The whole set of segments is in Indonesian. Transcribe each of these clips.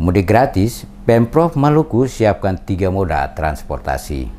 Mudik gratis, Pemprov Maluku siapkan 3 moda transportasi.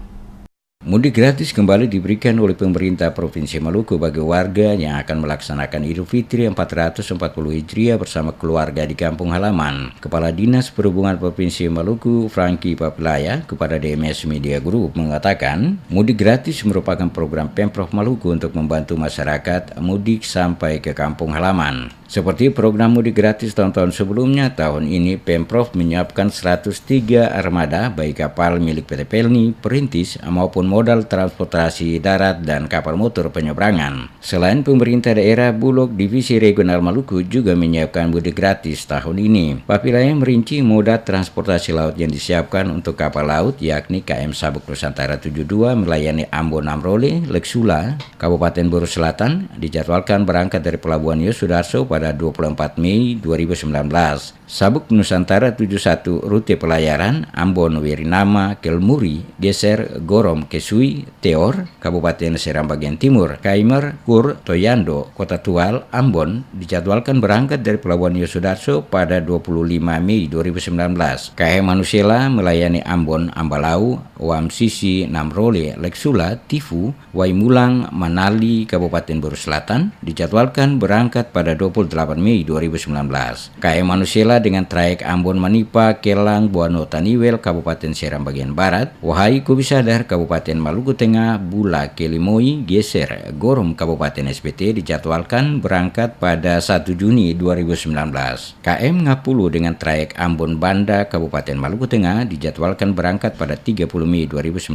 Mudik gratis kembali diberikan oleh pemerintah Provinsi Maluku bagi warga yang akan melaksanakan Idul Fitri 440 Hijriah bersama keluarga di kampung halaman. Kepala Dinas Perhubungan Provinsi Maluku, Franky Papilaya, kepada DMS Media Group mengatakan, mudik gratis merupakan program Pemprov Maluku untuk membantu masyarakat mudik sampai ke kampung halaman. Seperti program mudik gratis tahun-tahun sebelumnya, tahun ini Pemprov menyiapkan 103 armada baik kapal milik PT Pelni, Perintis, maupun modal transportasi darat dan kapal motor penyeberangan. Selain pemerintah daerah, Bulog Divisi Regional Maluku juga menyiapkan mudik gratis tahun ini. Papilaya merinci moda transportasi laut yang disiapkan untuk kapal laut, yakni KM Sabuk Nusantara 72 melayani Ambon Amrole, Leksula, Kabupaten Buru Selatan, dijadwalkan berangkat dari Pelabuhan Yosudarso pada 24 Mei 2019. Sabuk Nusantara 71 rute pelayaran Ambon Wirinama, Kelmuri, Geser, Gorom, Kesui, Teor, Kabupaten Seram bagian timur, Kaimer, Kur, Toyando, Kota Tual, Ambon dijadwalkan berangkat dari Pelabuhan Yosudarso pada 25 Mei 2019. KM Manusela melayani Ambon, Ambalau, Wamsisi, Namrole, Leksula, Tifu, Waimulang, Manali, Kabupaten Buru Selatan dijadwalkan berangkat pada 28 Mei 2019. KM Manusela dengan trayek Ambon Manipa, Kelang, Buano Taniwel, Kabupaten Seram bagian barat, Wahai Kubisadar, Kabupaten Maluku Tengah, Bula, Kelimoi, Geser, Gorom, Kabupaten SPT dijadwalkan berangkat pada 1 Juni 2019. KM Ngapulu dengan trayek Ambon Banda, Kabupaten Maluku Tengah dijadwalkan berangkat pada 30 Mei 2019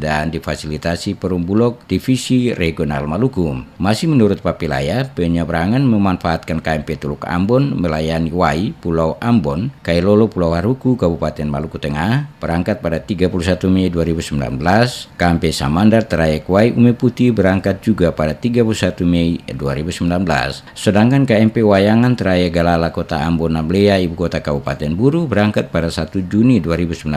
dan difasilitasi Perum Bulog Divisi Regional Maluku. Masih menurut Papilaya, penyeberangan memanfaatkan KMP Teluk Ambon melayani Wai, Pulau Ambon, Kailolo, Pulau Haruku, Kabupaten Maluku Tengah, berangkat pada 31 Mei 2019. KMP Samandar trayek Wai Ume Putih berangkat juga pada 31 Mei 2019. Sedangkan KMP Wayangan trayek Galala Kota Ambon Nablea, Ibu Kota Kabupaten Buru berangkat pada 1 Juni 2019,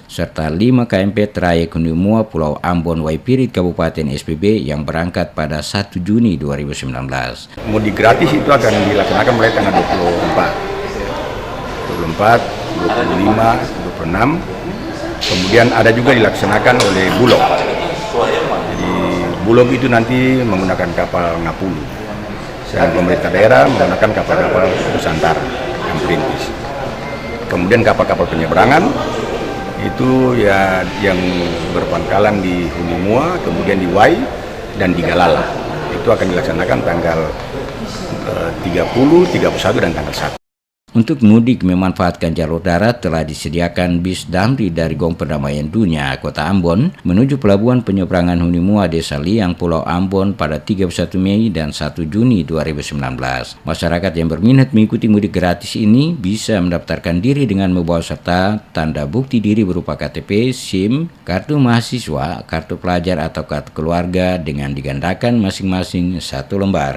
serta 5 KMP trayek Hunimua, Pulau Ambon, Waipirit, Kabupaten SPB yang berangkat pada 1 Juni 2019. Mudik gratis itu akan dilaksanakan mulai tanggal 24, 25, 26, kemudian ada juga dilaksanakan oleh Bulog. Jadi Bulog itu nanti menggunakan kapal Ngapulu, sedangkan pemerintah daerah menggunakan kapal-kapal Nusantara yang perintis. Kemudian kapal-kapal penyeberangan itu ya yang berpangkalan di Hunimua, kemudian di Wai dan di Galala. Itu akan dilaksanakan tanggal 30, 31 dan tanggal 1. Untuk mudik memanfaatkan jalur darat telah disediakan bis damri dari Gong Perdamaian Dunia Kota Ambon menuju Pelabuhan Penyeberangan Hunimua Desa Liang Pulau Ambon pada 31 Mei dan 1 Juni 2019. Masyarakat yang berminat mengikuti mudik gratis ini bisa mendaftarkan diri dengan membawa serta tanda bukti diri berupa KTP, SIM, kartu mahasiswa, kartu pelajar atau kartu keluarga dengan digandakan masing-masing 1 lembar.